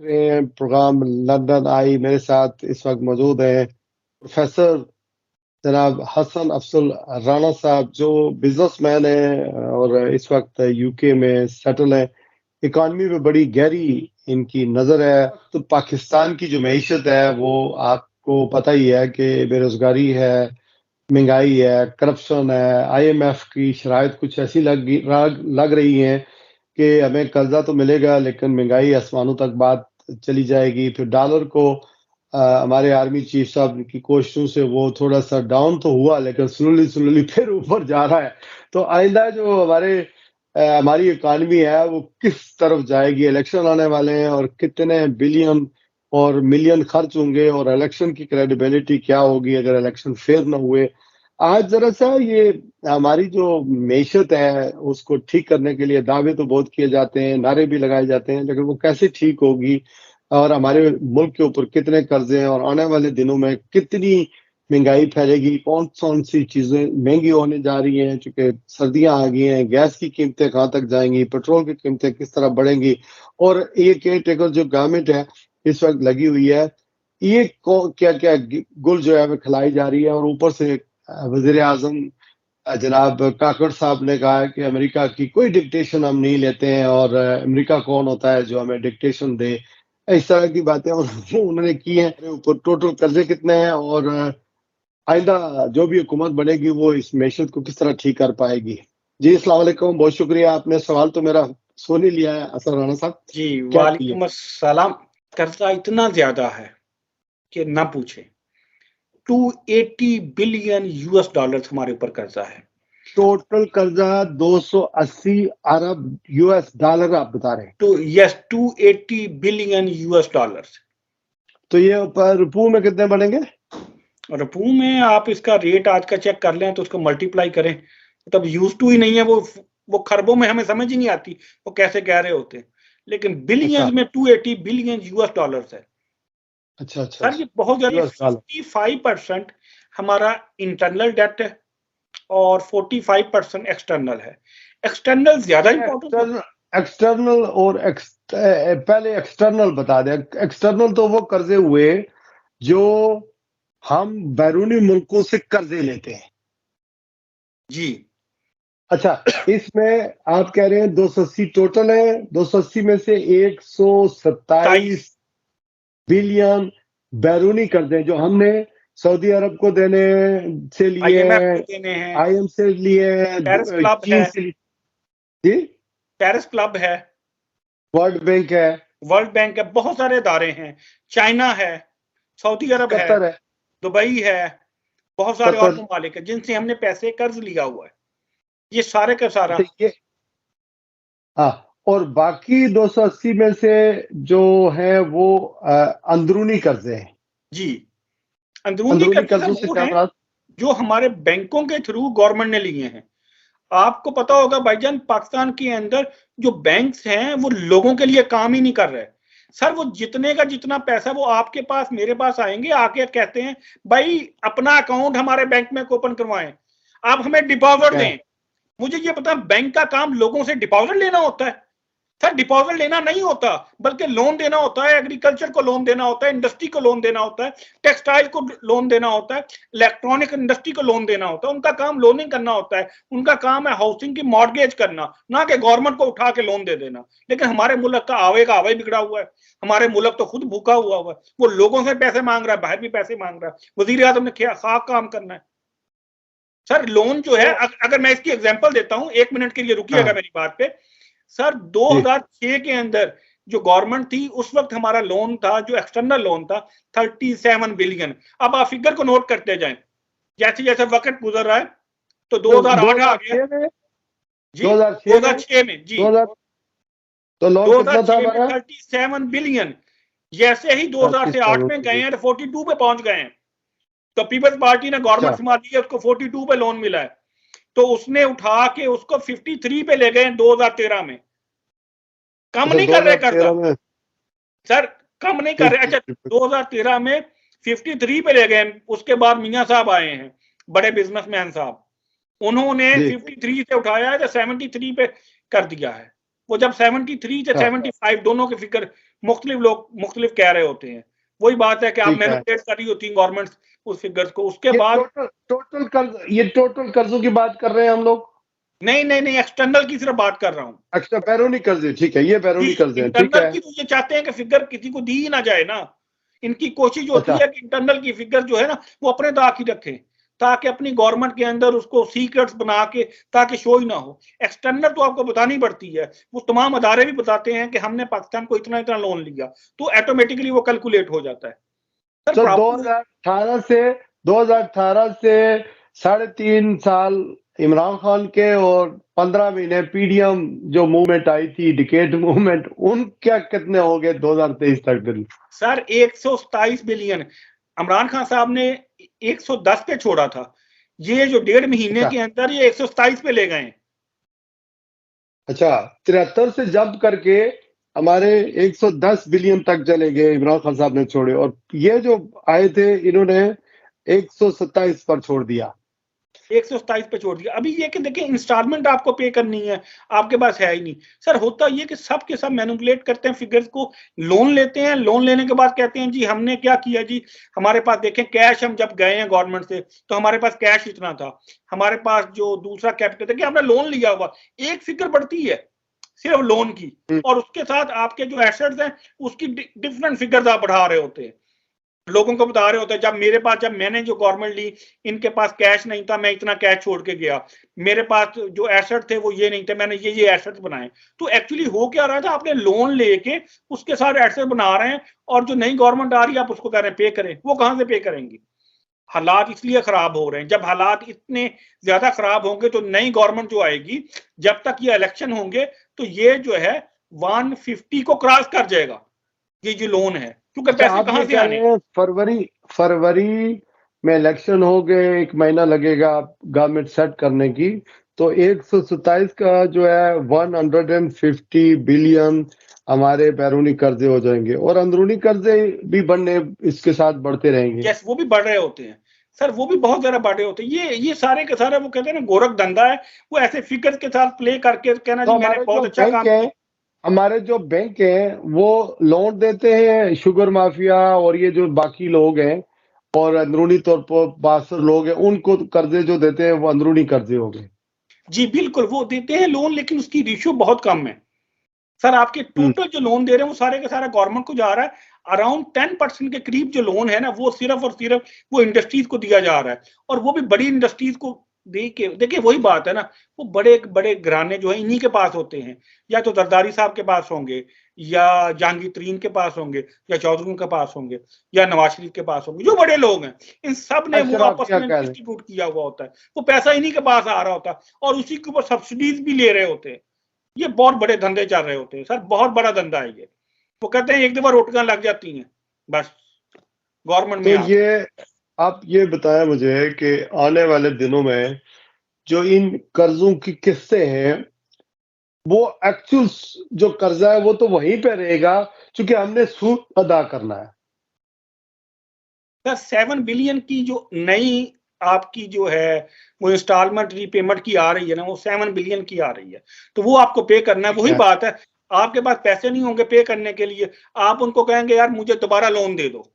देख रहे हैं प्रोग्राम लंदन आई। मेरे साथ इस वक्त मौजूद हैं प्रोफेसर जनाब हसन अफजल राना साहब, जो बिजनेसमैन हैं और इस वक्त यूके में सेटल हैं। इकॉनमी पे बड़ी गहरी इनकी नजर है। तो पाकिस्तान की जो मईशत है वो आपको पता ही है कि बेरोजगारी है, महंगाई है, करप्शन है। IMF की शराइत कुछ ऐसी लग रही है कि हमें कर्जा तो मिलेगा लेकिन महंगाई आसमानों तक बात चली जाएगी। फिर डॉलर को हमारे आर्मी चीफ साहब की कोशिशों से वो थोड़ा सा डाउन तो हुआ लेकिन स्लोली फिर ऊपर जा रहा है। तो आइंदा जो हमारी इकॉनमी है वो किस तरफ जाएगी? इलेक्शन आने वाले हैं और कितने बिलियन और मिलियन खर्च होंगे और इलेक्शन की क्रेडिबिलिटी क्या होगी अगर इलेक्शन फेयर ना हुए? आज जरा सा ये हमारी जो मेशत है उसको ठीक करने के लिए दावे तो बहुत किए जाते हैं, नारे भी लगाए जाते हैं, लेकिन वो कैसे ठीक होगी और हमारे मुल्क के ऊपर कितने कर्जे हैं और आने वाले दिनों में कितनी महंगाई फैलेगी, कौन सी चीजें महंगी होने जा रही हैं? चूंकि सर्दियां आ गई हैं, गैस की कीमतें कहाँ तक जाएंगी, पेट्रोल की कीमतें किस तरह बढ़ेंगी, और ये केयर टेकर जो गवर्नमेंट है इस वक्त लगी हुई है, ये क्या क्या गुल जो है वो खिलाई जा रही है। और ऊपर से वजीर आजम जनाब काकड़ साहब ने कहा है कि अमेरिका की कोई डिक्टेशन हम नहीं लेते हैं और अमेरिका कौन होता है जो हमें डिक्टेशन दे। इस तरह की बातें उन्होंने की हैं। ऊपर टोटल कर्जे कितने हैं और आइंदा जो भी हुकूमत बनेगी वो इस मैशत को किस तरह ठीक कर पाएगी? जी अस्सलाम वालेकुम, बहुत शुक्रिया। आपने सवाल तो मेरा सुन ही लिया है असर राना साहब। जी वालेकुम अस्सलाम। कर्जा इतना ज्यादा है कि ना पूछे। 280 बिलियन US डॉलर हमारे ऊपर कर्जा है। टोटल कर्जा 280 अरब US डॉलर आप बता रहे हैं? तो यस, 280 बिलियन US डॉलर। तो ये पर रुपये में कितने बनेंगे? रुपये में आप इसका रेट आज का चेक कर लें तो उसको मल्टीप्लाई करें, तब यूज टू ही नहीं है वो खरबों में हमें समझ ही नहीं आती वो कैसे कह रहे होते हैं। लेकिन बिलियंस में 280 बिलियन US डॉलर है। अच्छा सर ये बहुत ज्यादा। 55% हमारा इंटरनल डेट है और 45% एक्सटर्नल है। एक्सटर्नल ज्यादा इंपॉर्टेंट। एक्सटर्नल और पहले एक्सटर्नल बता दें। एक्सटर्नल तो वो कर्जे हुए जो हम बैरूनी मुल्कों से कर्जे लेते हैं। जी अच्छा, इसमें आप कह रहे हैं 280 टोटल है, 280 में से 127 बिलियन बैरूनी कर्जे जो हमने सऊदी अरब को देने से लिए, IM से लिए, चीन से लिए, जी पेरिस क्लब है, वर्ल्ड बैंक है, बहुत सारे इदारे हैं, चाइना है, सऊदी अरब है, दुबई है, बहुत सारे और ममालिक है जिनसे हमने पैसे कर्ज लिया हुआ है। ये सारे का सारा हाँ। और बाकी 280 में से जो है वो अंदरूनी कर्जे हैं। जी, अंदरूनी कर्जों से क्या है जो हमारे बैंकों के थ्रू गवर्नमेंट ने लिए हैं। आपको पता होगा भाईजान, पाकिस्तान के अंदर जो बैंक्स हैं वो लोगों के लिए काम ही नहीं कर रहे। सर वो जितने का जितना पैसा वो आपके पास मेरे पास आएंगे, आके कहते हैं भाई अपना अकाउंट हमारे बैंक में ओपन करवाएं, आप हमें डिपॉजिट दें। मुझे ये पता बैंक का काम लोगों से डिपॉजिट लेना होता है। सर डिपॉजिट लेना नहीं होता बल्कि लोन देना होता है। एग्रीकल्चर को लोन देना होता है, इंडस्ट्री को लोन देना होता है, टेक्सटाइल को लोन देना होता है, इलेक्ट्रॉनिक इंडस्ट्री को लोन देना होता है। उनका काम लोनिंग करना होता है। उनका काम है हाउसिंग की मॉर्गेज करना, ना कि गवर्नमेंट को उठा के लोन दे देना। लेकिन हमारे मुल्क का आवे बिगड़ा हुआ है। हमारे मुल्क तो खुद भूखा हुआ है, वो लोगों से पैसे मांग रहा है, बाहर भी पैसे मांग रहा है। वजीर आजम ने खाक काम करना है। सर लोन जो है, अगर मैं इसकी एग्जांपल देता हूं, 1 मिनट के लिए रुकिएगा मेरी बात पे। सर 2006 के अंदर जो गवर्नमेंट थी उस वक्त हमारा लोन था, जो एक्सटर्नल लोन था 37 बिलियन। अब आप फिगर को नोट करते जाएं, जैसे जैसे वक्त गुजर रहा है तो 2008 आ गया जी, 2006 में जी, तो लोन कितना था हमारा? 37 बिलियन। जैसे ही 2000 से 8 में गए हैं 42 पे पहुंच गए हैं। तो पीपल्स पार्टी ने गवर्नमेंट संभाली है, उसको 42 पे लोन मिला है, तो उसने उठा के उसको 53 पे ले गए 2013 में। कम नहीं कर रहे कर्जा सर, कम नहीं कर रहे। अच्छा 2013 में 53 पे ले गए। उसके बाद मियां साहब आए हैं, बड़े बिजनेसमैन साहब, उन्होंने 53 से उठाया है तो 73 पे कर दिया है। वो जब 73 से 75 दोनों के फिगर मुख्तलिफ लोग मुख्तलिफ कह रहे होते हैं। वही बात है कि आप मैनिपुलेट कर रही होती हैं गवर्नमेंट उस फिगर्स को। उसके बाद टोटल कर्ज, ये टोटल कर्जों की बात कर रहे हैं हम लोग। नहीं, एक्सटर्नल की सिर्फ बात कर रहा हूँ। अच्छा, बैरूनी कर्जे, ठीक है, ये बैरूनी कर्जे हैं, ठीक इंटरनल है। की तो ये चाहते हैं कि फिगर किसी को दी ही ना जाए ना। इनकी कोशिश होती है कि इंटरनल की फिगर जो है ना वो अपने तक ही रखें, ताकि अपनी गवर्नमेंट के अंदर उसको सीक्रेट्स बना के ताकि शो ही ना हो। एक्सटर्नल तो आपको बतानी पड़ती है, वो तमाम अदारे भी बताते हैं कि हमने पाकिस्तान को इतना इतना लोन लिया, तो ऑटोमेटिकली वो कैलकुलेट हो जाता है। तो 2018 से 3.5 साल इमरान खान के और 15 महीने पीडीएम जो मूवमेंट आई थी, डिकेट मूवमेंट, उन क्या कितने हो गए 2023 तक bill? Sir 127 billion Imran Khan साहब ने 110 पे छोड़ा था, ये जो 1.5 महीने के अंदर ये 127 पे ले गए। अच्छा, 73 से जंप करके हमारे 110 बिलियन तक चले गए, इमरान खान साहब ने छोड़े, और ये जो आए थे इन्होंने 127 पर छोड़ दिया, 127 पे छोड़ दिया। अभी ये कि देखिए इंस्टॉलमेंट आपको पे करनी है, आपके पास है ही नहीं। सर होता ये कि सब के सब मैनिपुलेट करते हैं फिगर्स को, लोन लेते हैं, लोन लेने के बाद कहते हैं जी हमने क्या किया जी, हमारे पास देखें कैश, हम जब गए हैं गवर्नमेंट से तो हमारे पास कैश इतना था, हमारे पास जो दूसरा कैपिटल देखिए हमने लोन लिया हुआ, एक फिगर बढ़ती है सिर्फ लोन की, और उसके साथ आपके जो एसेट्स हैं उसकी डिफरेंट फिगर्स आप बढ़ा रहे होते हैं, लोगों को बता रहे होते हैं। जब मैंने जो गवर्नमेंट ली, इनके पास कैश नहीं था, मैं इतना कैश छोड़ के गया, मेरे पास जो एसेट थे वो ये नहीं थे, मैंने ये एसेट बनाए। तो एक्चुअली हो क्या रहा था, आपने लोन लेके उसके साथ एसेट बना रहे हैं, और जो नई गवर्नमेंट आ रही है आप उसको कह रहे हैं पे करें, वो कहां से पे करेंगे? हालात इसलिए खराब हो रहे हैं। जब हालात इतने ज्यादा खराब होंगे तो नई गवर्नमेंट जो आएगी, जब तक ये इलेक्शन होंगे तो ये जो है 150 को क्रॉस कर जाएगा, ये जो लोन है, क्योंकि पैसे कहां से आने? फरवरी में इलेक्शन हो गए, 1 महीना लगेगा गवर्नमेंट सेट करने की, तो 127 का जो है 150 बिलियन हमारे बैरूनी कर्जे हो जाएंगे, और अंदरूनी कर्जे भी बढ़ने इसके साथ बढ़ते रहेंगे। यस, वो भी बढ़ रहे होते हैं सर, वो भी बहुत ज्यादा बढ़े होते हैं। ये सारे के सारे वो कहते हैं ना गोरख धंधा है, वो ऐसे फिगर के साथ प्ले करके कहना तो जी मैंने बहुत अच्छा काम किया। हमारे जो बैंक है वो लोन देते हैं शुगर माफिया और ये जो बाकी लोग हैं, और अंदरूनी तौर पर बासर लोग हैं, उनको कर्जे जो देते हैं वो अंदरूनी कर्जे हो गए। जी बिल्कुल, वो देते हैं लोन, लेकिन उसकी रेशियो बहुत कम है सर। आपके टोटल जो लोन दे रहे हैं वो सारे का सारा गवर्नमेंट को जा रहा है। अराउंड 10% के करीब जो लोन है ना वो सिर्फ और सिर्फ वो इंडस्ट्रीज को दिया जा रहा है, और वो भी बड़ी इंडस्ट्रीज को देखिए वही बात है ना, वो बड़े बड़े घराने जो है इन्हीं के पास होते हैं, या तो जरदारी साहब के पास होंगे, या जहांगीर तरीन के पास होंगे, या चौधरी के पास होंगे, या नवाज शरीफ के पास होंगे, जो बड़े लोग हैं इन सब ने वो आपस में डिस्ट्रीब्यूट किया हुआ होता है, वो पैसा इन्हीं के पास आ रहा होता है, और उसी के ऊपर सब्सिडीज भी ले रहे होते हैं। ये बहुत बड़े धंधे चल रहे होते हैं सर, बहुत बड़ा धंधा है ये। वो कहते हैं एक दफा रोटियां लग जाती हैं बस गवर्नमेंट में। तो ये आप ये बताया मुझे कि आने वाले दिनों में जो इन कर्जों की किस्तें हैं, वो एक्चुअल जो कर्जा है वो तो वहीं पे रहेगा, क्योंकि हमने सूद अदा करना है। सर 7 बिलियन की जो नई आपकी जो है वो इंस्टॉलमेंट रीपेमेंट की आ रही है ना, वो 7 बिलियन की आ रही है, तो वो आपको पे करना है। वही बात है, आपके पास पैसे नहीं होंगे पे करने के लिए, आप उनको कहेंगे यार मुझे दोबारा लोन दे दो,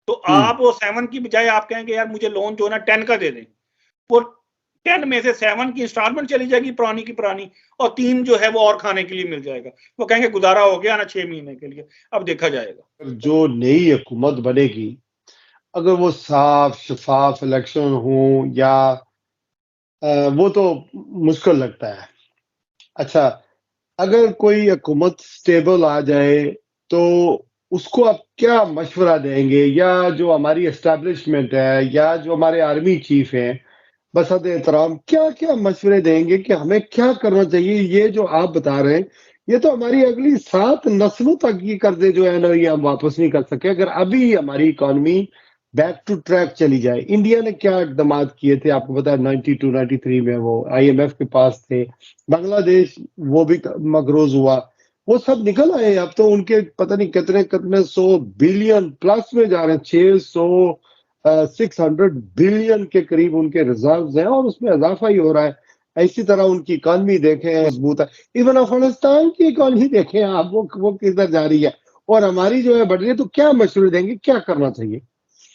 तो आप वो 7 की बजाय आप कहेंगे यार मुझे लोन जो है ना 10 का दे दें, वो 10 में से 7 की इंस्टॉलमेंट चली जाएगी पुरानी की पुरानी, और 3 जो है वो और खाने के लिए मिल जाएगा। वो कहेंगे गुजारा हो गया ना 6 महीने के लिए, अब देखा जाएगा। जो नई हुकूमत बनेगी, अगर वो साफ शफाफ इलेक्शन हो या वो तो मुश्किल लगता है। अच्छा, अगर कोई हुकूमत स्टेबल आ जाए तो उसको आप क्या मशवरा देंगे, या जो हमारी एस्टेब्लिशमेंट है या जो हमारे आर्मी चीफ हैं बसद एहतराम, क्या क्या मशवरे देंगे कि हमें क्या करना चाहिए? ये जो आप बता रहे हैं ये तो हमारी अगली 7 नस्लों तक ये कर्जे जो है ना ये हम वापस नहीं कर सके, अगर अभी हमारी इकॉनमी बैक टू ट्रैक चली जाए। इंडिया ने क्या इकदाम किए थे आपको पता है, 92 93 में वो IMF के पास थे, बांग्लादेश वो भी मकरूज हुआ, वो सब निकल आए। अब तो उनके पता नहीं कितने कितने 100 बिलियन प्लस में जा रहे हैं, 600 बिलियन के करीब उनके रिजर्व्स हैं, और उसमें इजाफा ही हो रहा है। इसी तरह उनकी इकॉनमी देखें मजबूत है। इवन अफगानिस्तान की इकॉनमी देखें आप, वो किधर जा रही है और हमारी जो है बढ़ रही है। तो क्या मशवरे देंगे, क्या करना चाहिए?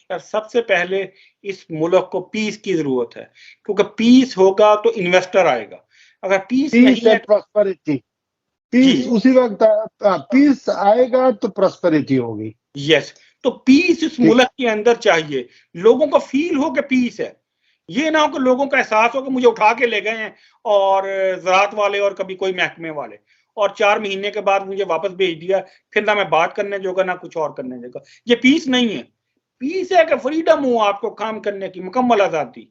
सबसे पहले इस मुल्क को पीस की जरूरत है, क्योंकि पीस होगा तो इन्वेस्टर आएगा। अगर पीस नहीं है, प्रॉस्पेरिटी, पीस उसी वक्त पीस आएगा तो प्रॉस्पेरिटी होगी। यस, तो पीस इस मुल्क के अंदर चाहिए, लोगों को फील हो कि पीस है। ये ना हो कि लोगों का एहसास हो कि मुझे उठा के ले गए हैं और ज़राअत वाले और कभी कोई महकमे वाले, और 4 महीने के बाद मुझे वापस भेज दिया, फिर ना मैं बात करने जोगा ना कुछ और करने जोगा। ये पीस नहीं है। पीस है कि फ्रीडम हो आपको काम करने की, मुकम्मल आज़ादी,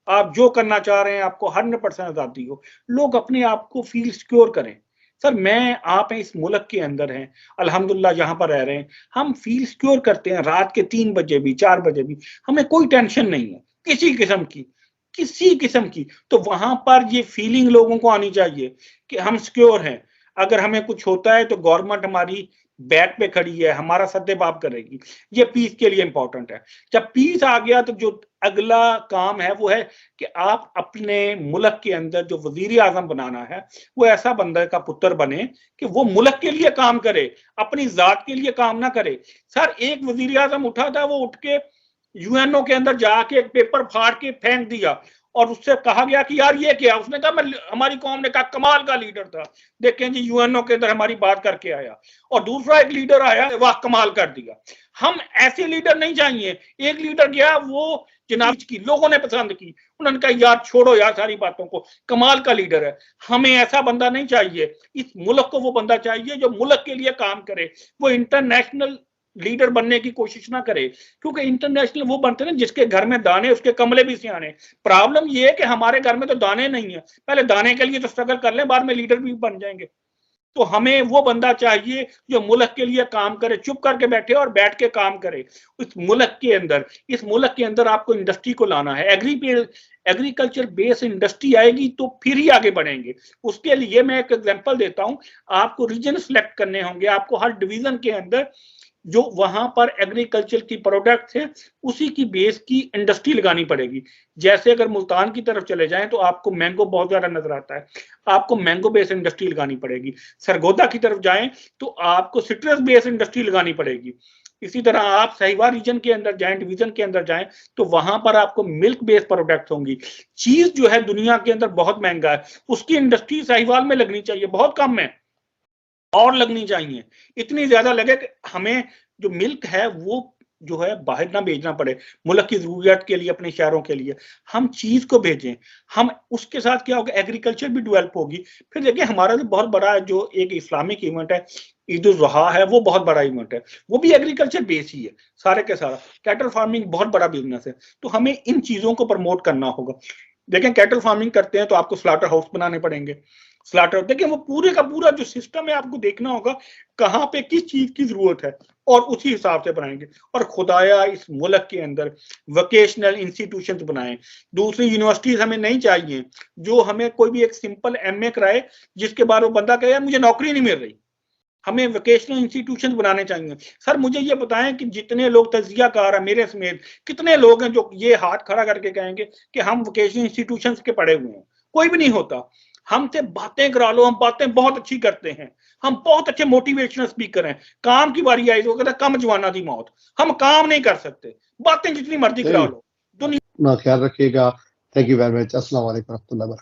आप जो करना चाह रहे हैं आपको 100% आज़ादी हो, लोग अपने आप को फील सिक्योर करें। सर मैं आप हैं, इस मुल्क के अंदर हैं, अल्हम्दुलिल्लाह यहाँ पर रह रहे हैं, हम फील सिक्योर करते हैं। रात के 3 बजे भी 4 बजे भी हमें कोई टेंशन नहीं है किसी किस्म की, किसी किस्म की। तो वहां पर ये फीलिंग लोगों को आनी चाहिए कि हम सिक्योर हैं। अगर हमें कुछ होता है तो गवर्नमेंट हमारी बैक पे खड़ी है, हमारा सद्देबाब करेगी। ये पीस के लिए इंपॉर्टेंट है। जब पीस आ गया तो जो अगला काम है वो है कि आप अपने मुल्क के अंदर जो वजीर आजम बनाना है, वो ऐसा बंदे का पुत्र बने कि वो मुल्क के लिए काम करे, अपनी जात के लिए काम ना करे। सर एक वजीर आजम उठा था, वो उठ के यूएनओ के अंदर जाके एक पेपर फाड़ के फेंक दिया और उससे कहा गया कि यार ये क्या, उसने कहा मैं, हमारी कौम ने कहा कमाल का लीडर था, देखें जी यूएनओ के अंदर हमारी बात करके आया। और दूसरा एक लीडर आया, वाह कमाल कर दिया। हम ऐसे लीडर नहीं चाहिए। एक लीडर गया, वो जनाब की लोगों ने पसंद की, उन्होंने कहा यार छोड़ो यार सारी बातों को, कमाल का लीडर है। हमें ऐसा बंदा नहीं चाहिए। इस मुल्क को वो बंदा चाहिए जो मुल्क के लिए काम करे, वो इंटरनेशनल लीडर बनने की कोशिश ना करे, क्योंकि इंटरनेशनल वो बनते हैं जिसके घर में दाने उसके कमले भी सियाने। प्रॉब्लम ये है कि हमारे घर में तो दाने नहीं है, पहले दाने के लिए तो स्ट्रगल कर लें, बाद में लीडर भी बन जाएंगे। तो हमें वो बंदा चाहिए जो मुल्क के लिए काम करे, चुप करके बैठे और बैठ के काम करे। इस मुल्क के अंदर आपको इंडस्ट्री को लाना है, एग्रीकल्चर बेस्ड इंडस्ट्री आएगी तो फिर ही आगे बढ़ेंगे। उसके लिए मैं एक एग्जांपल देता हूं, आपको रीजन सिलेक्ट करने होंगे, आपको हर डिवीजन के अंदर जो वहां पर एग्रीकल्चर की प्रोडक्ट्स है उसी की बेस की इंडस्ट्री लगानी पड़ेगी। जैसे अगर मुल्तान की तरफ चले जाएं तो आपको मैंगो बहुत ज्यादा नजर आता है, आपको मैंगो बेस्ड इंडस्ट्री लगानी पड़ेगी। सरगोदा की तरफ जाएं तो आपको सिट्रस बेस्ड इंडस्ट्री लगानी पड़ेगी। इसी तरह आप साहिवाल रीजन के अंदर जाएं, डिवीजन के अंदर जाएं तो वहां पर आपको मिल्क बेस्ड प्रोडक्ट होंगी। चीज जो है दुनिया के अंदर बहुत महंगा है, उसकी इंडस्ट्री साहिवाल में लगनी चाहिए, बहुत कम है और लगनी चाहिए। इतनी ज्यादा लगे कि हमें जो मिल्क है वो जो है बाहर ना भेजना पड़े, मुल्क की जरूरियात के लिए, अपने शहरों के लिए हम चीज को भेजें। हम उसके साथ क्या होगा, एग्रीकल्चर भी डेवलप होगी। फिर देखिए हमारा जो बहुत बड़ा जो एक इस्लामिक इवेंट है ईद उल ज़ुहा है, वो बहुत बड़ा इवेंट है, वो भी एग्रीकल्चर बेस ही है सारे के सारा। कैटल फार्मिंग बहुत बड़ा बिजनेस है, तो हमें इन चीजों को प्रमोट करना होगा। देखें कैटल फार्मिंग करते हैं तो आपको स्लॉटर हाउस बनाने पड़ेंगे, स्लॉटर, देखिए वो पूरे का पूरा जो सिस्टम है आपको देखना होगा कहां पे किस चीज की जरूरत है और उसी हिसाब से बनाएंगे। और खुदाया इस मुल्क के अंदर वोकेशनल इंस्टीट्यूशंस बनाएं। दूसरी यूनिवर्सिटीज हमें नहीं चाहिए जो हमें कोई भी एक सिंपल एमए कराए जिसके बाद वो बंदा कहे यार मुझे नौकरी नहीं मिल रही। हमें वोकेशनल इंस्टीट्यूशंस बनाने चाहिए। सर मुझे ये बताएं कि जितने लोग तजियाकार हैं मेरे समेत, कितने लोग हैं जो ये हाथ खड़ा करके कहेंगे कि हम वोकेशनल इंस्टीट्यूशंस के पढ़े हुए हैं? कोई भी नहीं होता। हमसे बातें करा लो, हम बातें बहुत अच्छी करते हैं, हम बहुत अच्छे मोटिवेशनल स्पीकर हैं। काम की बारी आई तो कहता कम जवाना दी मौत, हम काम नहीं कर सकते, बातें जितनी मर्जी करा लो। दुनिया ख्याल रखिएगा। Thank you very much. अस्सलाम वालेकुम।